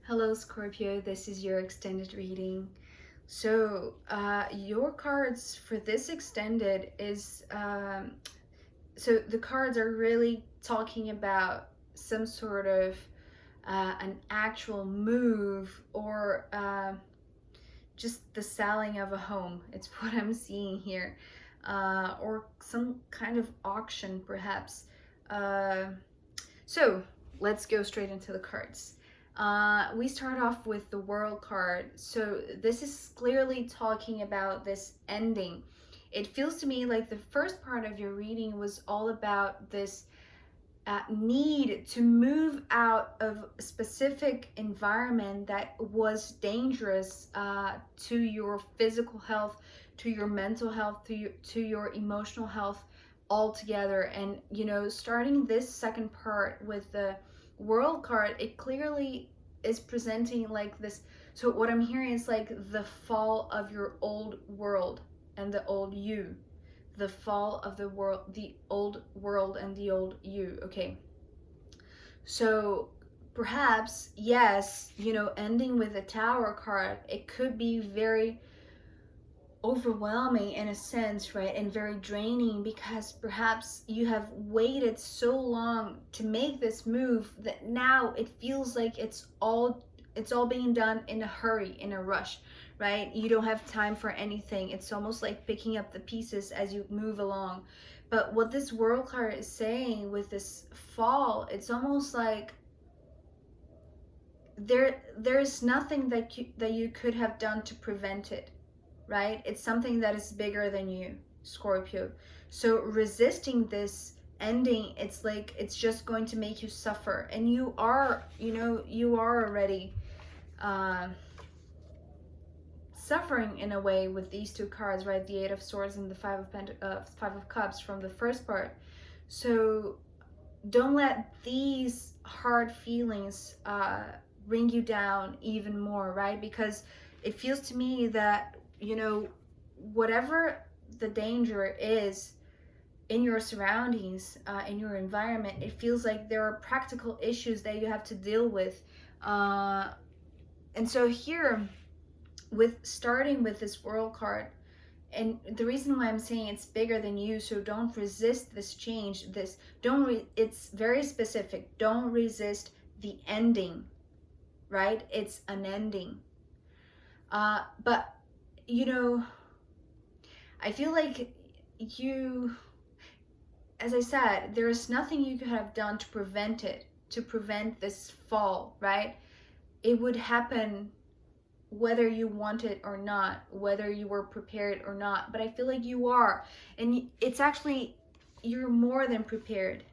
Hello Scorpio, this is your extended reading. So your cards for this extended is, so the cards are really talking about some sort of an actual move or just the selling of a home. It's what I'm seeing here. Or some kind of auction perhaps. So let's go straight into the cards. We start off with the World card. So this is clearly talking about this ending. It feels to me like the first part of your reading was all about this need to move out of a specific environment that was dangerous to your physical health, to your mental health, to your emotional health altogether. And starting this second part with the World card, it clearly is presenting like this. So what I'm hearing is like the fall of your old world and the old you, the fall of the world, the old world and the old you. Okay, so perhaps, yes, ending with the Tower card, it could be very overwhelming in a sense, right? And very draining, because perhaps you have waited so long to make this move that now it feels like it's all being done in a hurry, in a rush, right? You don't have time for anything. It's almost like picking up the pieces as you move along. But what this World card is saying with this fall, it's almost like there's nothing that you could have done to prevent it, right? It's something that is bigger than you, Scorpio. So resisting this ending, it's like it's just going to make you suffer. And you are already suffering in a way with these two cards, right? The Eight of Swords and the Five of Cups from the first part. So don't let these hard feelings bring you down even more, right? Because it feels to me that whatever the danger is in your surroundings, in your environment, it feels like there are practical issues that you have to deal with. And so here, with starting with this World card, and the reason why I'm saying it's bigger than you, so don't resist this change. It's very specific. Don't resist the ending, right? It's an ending. But I feel like as I said, there is nothing you could have done to prevent it, to prevent this fall, right? It would happen whether you want it or not, whether you were prepared or not. But I feel like you are. And it's actually, you're more than prepared,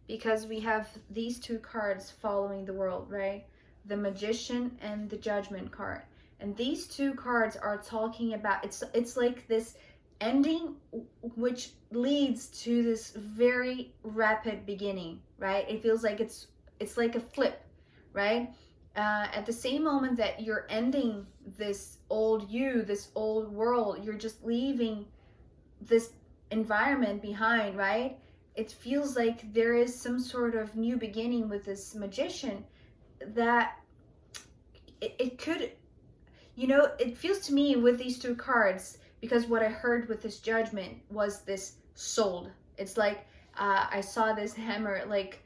because we have these two cards following the World, right? The Magician and the Judgment card. And these two cards are talking about, it's like this ending which leads to this very rapid beginning, right? It feels like it's like a flip, right? At the same moment that you're ending this old you, this old world, you're just leaving this environment behind, right? It feels like there is some sort of new beginning with this Magician, that it could, it feels to me with these two cards, because what I heard with this Judgment was this sold. It's like I saw this hammer like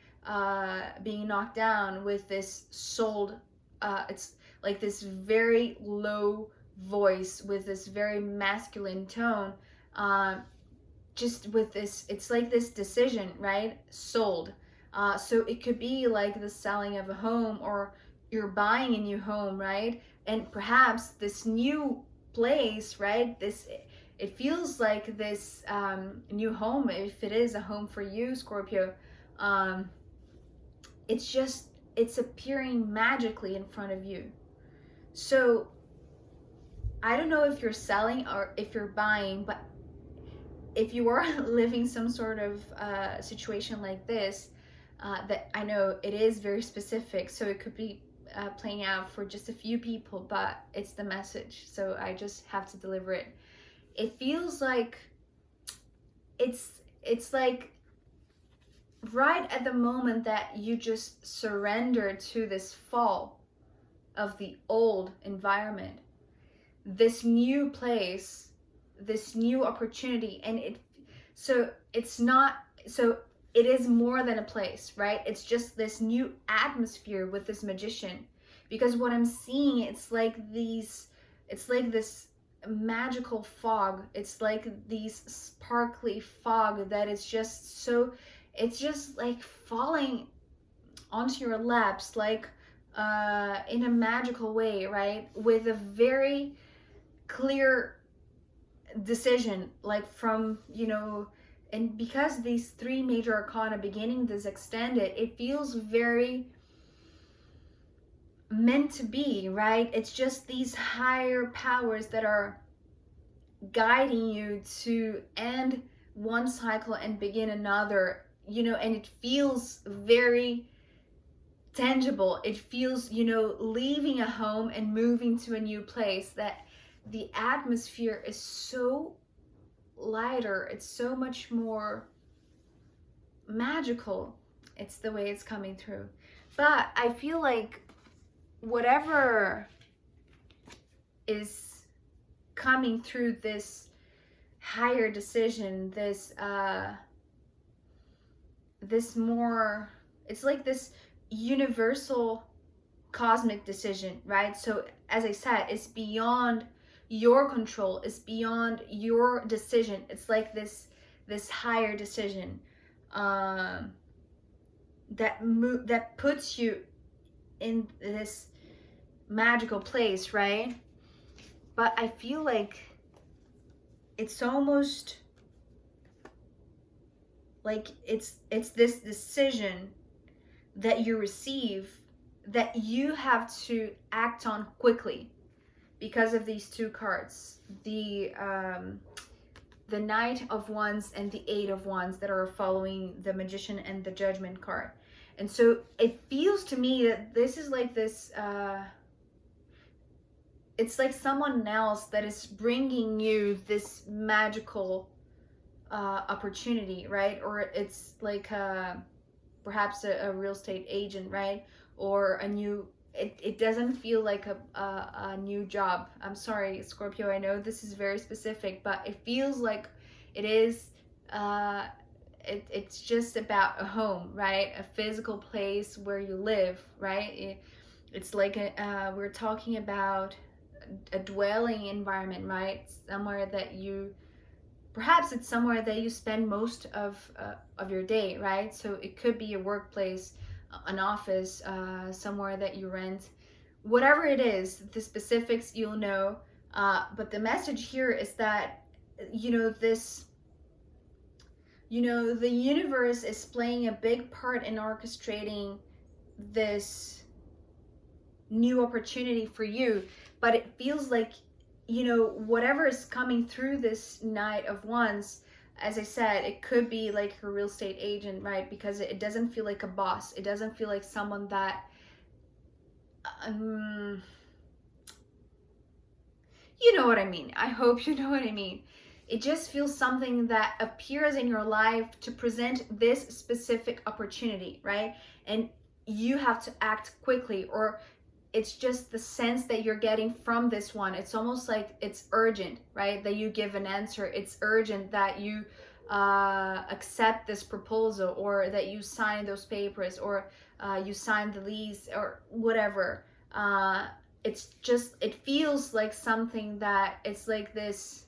being knocked down with this sold. It's like this very low voice with this very masculine tone, just with this, it's like this decision, right? Sold. So it could be like the selling of a home, or you're buying a new home, right? And perhaps this new place, right? It feels like this new home, if it is a home for you, Scorpio, it's appearing magically in front of you. So I don't know if you're selling or if you're buying, but if you are living some sort of situation like this, that I know it is very specific, so it could be playing out for just a few people, but it's the message, so I just have to deliver it. It feels like it's like right at the moment that you just surrender to this fall, of the old environment, this new place, this new opportunity. And it is more than a place, right? It's just this new atmosphere with this magician. Because what I'm seeing, it's like this magical fog. It's like these sparkly fog that is just so, it's just like falling onto your laps, like in a magical way, right? With a very clear decision, like from, and because these three major arcana beginning this extended, it feels very meant to be, right? It's just these higher powers that are guiding you to end one cycle and begin another, and it feels very tangible. It feels, leaving a home and moving to a new place, that the atmosphere is so lighter. It's so much more magical. It's the way it's coming through. But I feel like whatever is coming through this higher decision, this more, it's like this universal cosmic decision, right? So as I said, it's beyond your control, it's beyond your decision. It's like this higher decision that puts you in this magical place, right? But I feel like it's almost like it's this decision that you receive that you have to act on quickly because of these two cards, the Knight of Wands and the Eight of Wands that are following the Magician and the Judgment card. And so it feels to me that this is like this, it's like someone else that is bringing you this magical opportunity, right? Or it's like perhaps a real estate agent, right? Or a new, it doesn't feel like a new job. I'm sorry, Scorpio, I know this is very specific, but it feels like it is, it's just about a home, right? A physical place where you live, right? It's like we're talking about a dwelling environment, right? Somewhere that you, perhaps it's somewhere that you spend most of your day, right? So it could be a workplace, an office, somewhere that you rent, whatever it is. The specifics you'll know, but the message here is that the universe is playing a big part in orchestrating this new opportunity for you. But it feels like, whatever is coming through this Knight of Wands, as I said, it could be like a real estate agent, right? Because it doesn't feel like a boss. It doesn't feel like someone that, you know what I mean. I hope you know what I mean. It just feels something that appears in your life to present this specific opportunity, right? And you have to act quickly, or it's just the sense that you're getting from this one. It's almost like it's urgent, right? That you give an answer. It's urgent that you accept this proposal, or that you sign those papers, or you sign the lease, or whatever. It feels like something that it's like this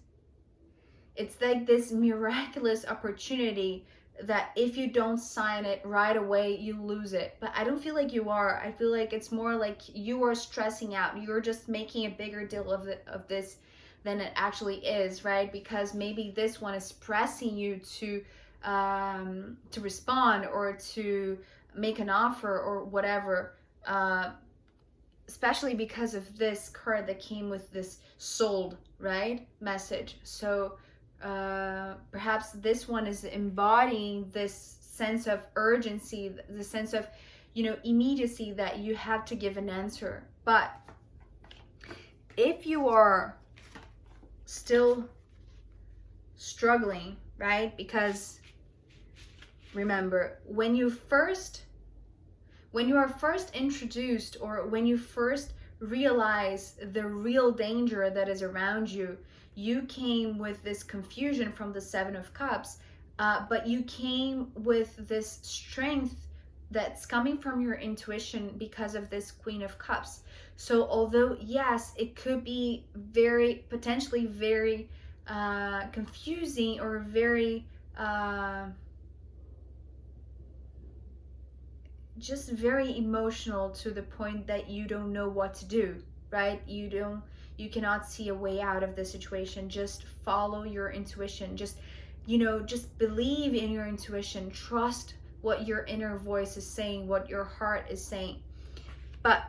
miraculous opportunity that if you don't sign it right away, you lose it. But I don't feel like you are. I feel like it's more like you are stressing out. You're just making a bigger deal of this than it actually is, right? Because maybe this one is pressing you to respond, or to make an offer, or whatever. Especially because of this card that came with this sold, right, message. So perhaps this one is embodying this sense of urgency, the sense of, immediacy, that you have to give an answer. But if you are still struggling, right, because remember, when you are first introduced, or when you first realize the real danger that is around you. You came with this confusion from the Seven of Cups, but you came with this strength that's coming from your intuition because of this Queen of Cups. So although, yes, it could be potentially very confusing, or very just very emotional, to the point that you don't know what to do, right? You cannot see a way out of the situation. Just follow your intuition. Just believe in your intuition. Trust what your inner voice is saying, what your heart is saying. But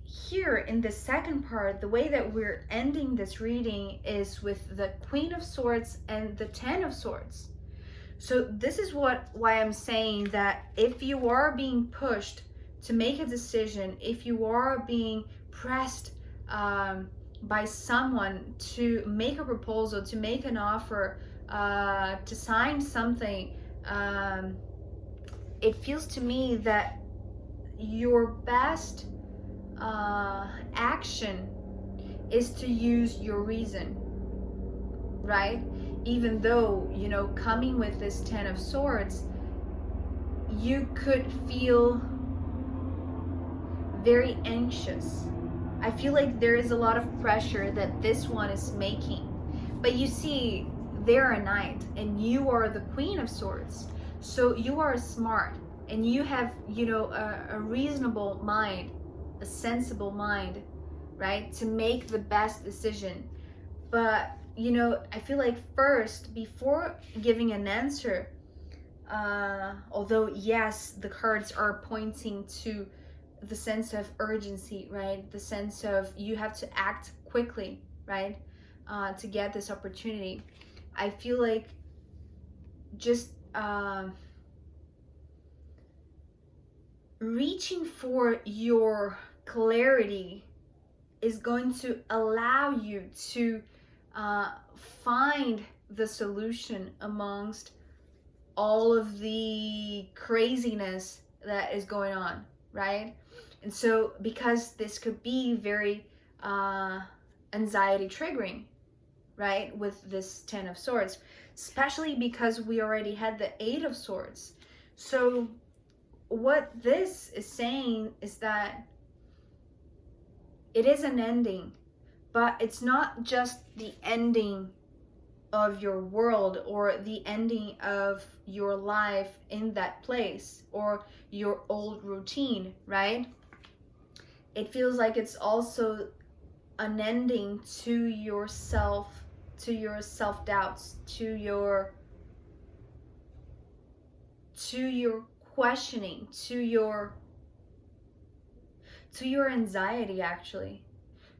here in the second part, the way that we're ending this reading is with the Queen of Swords and the Ten of Swords. So this is why I'm saying that if you are being pushed to make a decision, if you are being pressed by someone to make a proposal, to make an offer, to sign something, it feels to me that your best action is to use your reason, right? Even though, coming with this Ten of Swords, you could feel very anxious. I feel like there is a lot of pressure that this one is making. But you see, they're a knight and you are the Queen of Swords. So you are smart and you have, a reasonable mind, a sensible mind, right? To make the best decision. But I feel like first, before giving an answer, although yes, the cards are pointing to the sense of urgency, right? The sense of you have to act quickly, right? To get this opportunity. I feel like just reaching for your clarity is going to allow you to find the solution amongst all of the craziness that is going on, right? And so, because this could be very anxiety triggering, right, with this Ten of Swords, especially because we already had the Eight of Swords. So what this is saying is that it is an ending, but it's not just the ending of your world or the ending of your life in that place or your old routine, right? It feels like it's also an ending to yourself, to your self-doubts, to your questioning, to your anxiety, actually.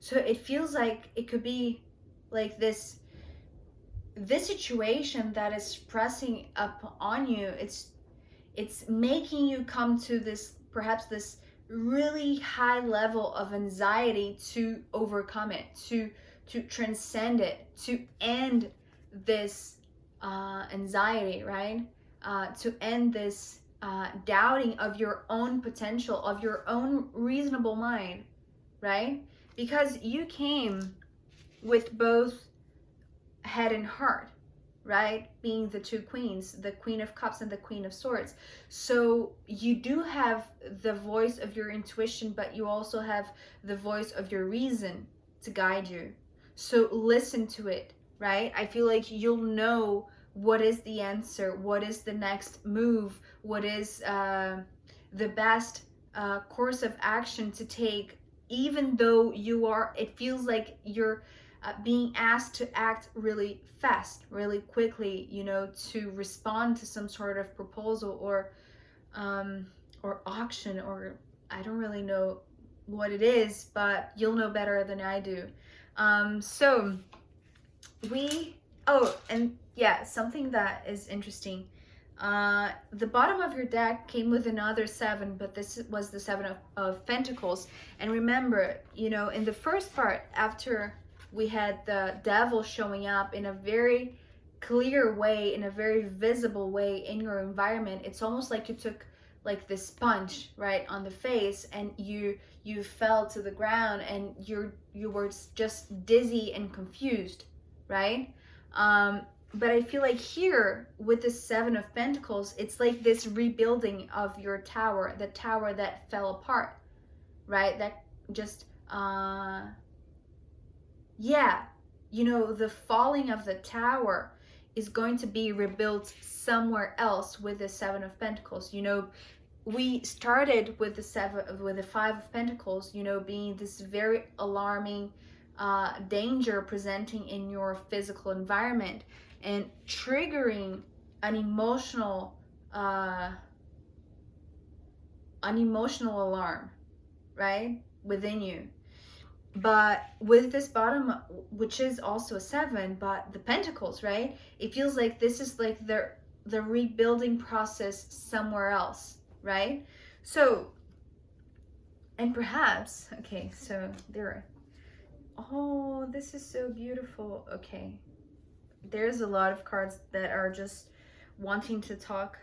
So it feels like it could be like this situation that is pressing up on you. It's making you come to this, perhaps this really high level of anxiety to overcome it, to transcend it, to end this anxiety, right? To end this doubting of your own potential, of your own reasonable mind, right? Because you came with both head and heart, right? Being the two queens, the Queen of Cups and the Queen of Swords. So you do have the voice of your intuition, but you also have the voice of your reason to guide you. So listen to it, right? I feel like you'll know what is the answer, what is the next move, what is the best course of action to take, even though it feels like you're being asked to act really fast, really quickly, to respond to some sort of proposal or auction, or I don't really know what it is, but you'll know better than I do. Something that is interesting. The bottom of your deck came with another seven, but this was the Seven of Pentacles. And remember, in the first part, after we had the Devil showing up in a very clear way, in a very visible way in your environment, it's almost like you took like this punch right on the face, and you fell to the ground, and you were just dizzy and confused, right? But I feel like here with the Seven of Pentacles, it's like this rebuilding of your tower, the tower that fell apart, right? That just yeah, you know, the falling of the tower is going to be rebuilt somewhere else with the Seven of Pentacles. You know, we started with the Five of Pentacles, you know, being this very alarming danger presenting in your physical environment and triggering an emotional alarm, right, within you. But with this bottom, which is also a 7, but the Pentacles, right, it feels like this is like the rebuilding process somewhere else, right? So, and perhaps, okay, so there, oh, this is so beautiful. Okay, there's a lot of cards that are just wanting to talk.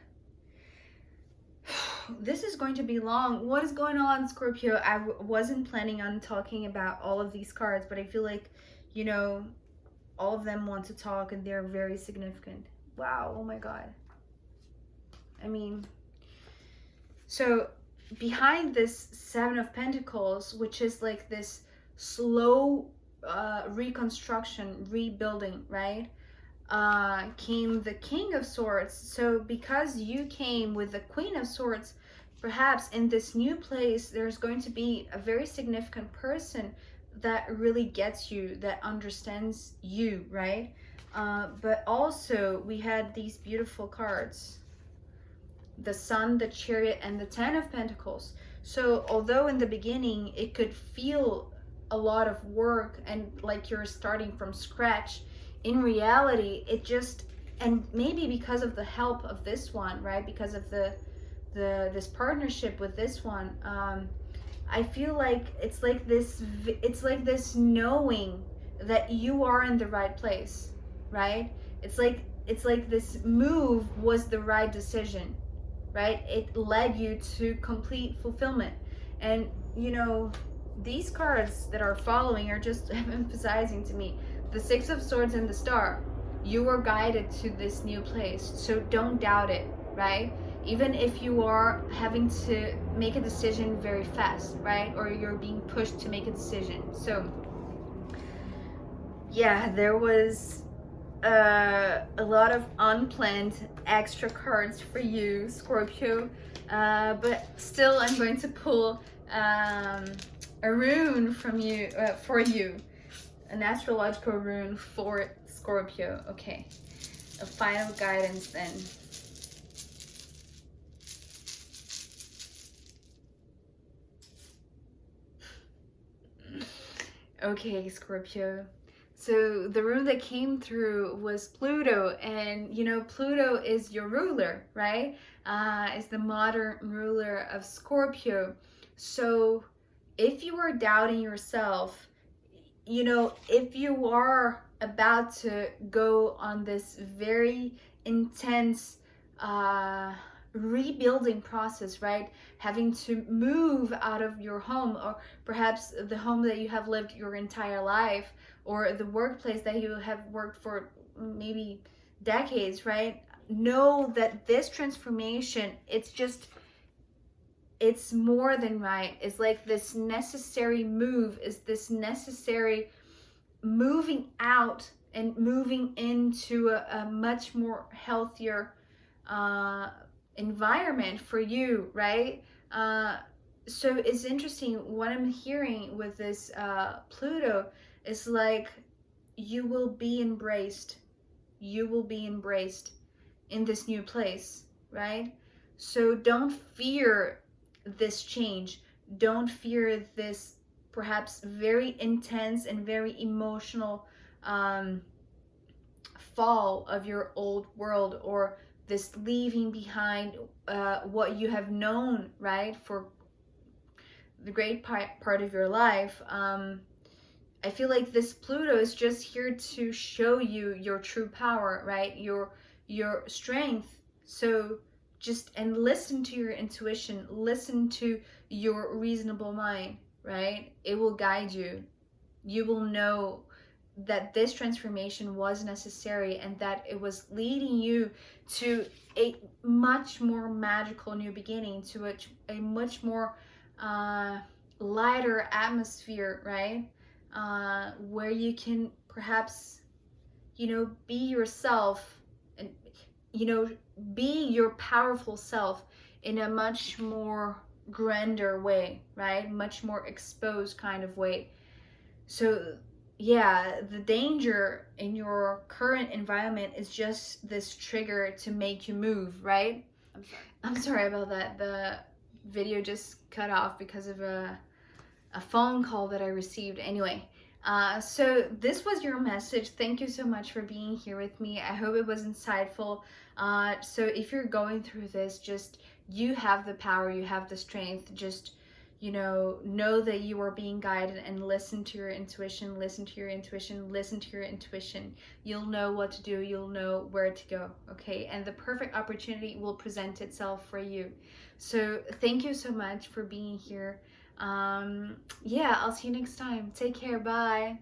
This is going to be long. What is going on, Scorpio? I wasn't planning on talking about all of these cards, but I feel like, you know, all of them want to talk and they're very significant. Wow, oh my God. I mean, so behind this Seven of Pentacles, which is like this slow reconstruction, rebuilding, right? Came the King of Swords. So because you came with the Queen of Swords, perhaps in this new place, there's going to be a very significant person that really gets you, that understands you, right? But also we had these beautiful cards, the Sun, the Chariot, and the Ten of Pentacles. So although in the beginning it could feel a lot of work and like you're starting from scratch, in reality it just, and maybe because of the help of this one, right, because of this partnership with this one, I feel like it's like this knowing that you are in the right place, right? It's like this move was the right decision, right? It led you to complete fulfillment. And you know, these cards that are following are just emphasizing to me the Six of Swords and the Star. You were guided to this new place, so don't doubt it, right? Even if you are having to make a decision very fast, right? Or you're being pushed to make a decision. So yeah, there was a lot of unplanned extra cards for you, Scorpio, but still I'm going to pull a rune from you, for you, an astrological rune for Scorpio. Okay, a final guidance then. Okay, Scorpio. So the rune that came through was Pluto, and you know, Pluto is your ruler, right? Is the modern ruler of Scorpio. So if you are doubting yourself, you know, if you are about to go on this very intense rebuilding process, right? Having to move out of your home, or perhaps the home that you have lived your entire life, or the workplace that you have worked for maybe decades, right? Know that this transformation, it's more than right. It's like this necessary move, is this necessary moving out and moving into a much more healthier environment for you, right? So it's interesting what I'm hearing with this Pluto is like you will be embraced. You will be embraced in this new place, right? So don't fear this change. Don't fear this perhaps very intense and very emotional fall of your old world, or this leaving behind what you have known, right, for the great part of your life. I feel like this Pluto is just here to show you your true power, right, your strength. So and listen to your intuition, listen to your reasonable mind, right? It will guide you. You will know that this transformation was necessary and that it was leading you to a much more magical new beginning, to a much more lighter atmosphere, right? Where you can perhaps, be yourself, and, be your powerful self in a much more grander way, right? Much more exposed kind of way. So yeah, the danger in your current environment is just this trigger to make you move, right? I'm sorry about that. The video just cut off because of a phone call that I received. Anyway, so this was your message. Thank you so much for being here with me. I hope it was insightful. So if you're going through this, just, you have the power, you have the strength. Just, know that you are being guided, and listen to your intuition, listen to your intuition, listen to your intuition. You'll know what to do, you'll know where to go, okay? And the perfect opportunity will present itself for you. So thank you so much for being here. Yeah, I'll see you next time. Take care. Bye.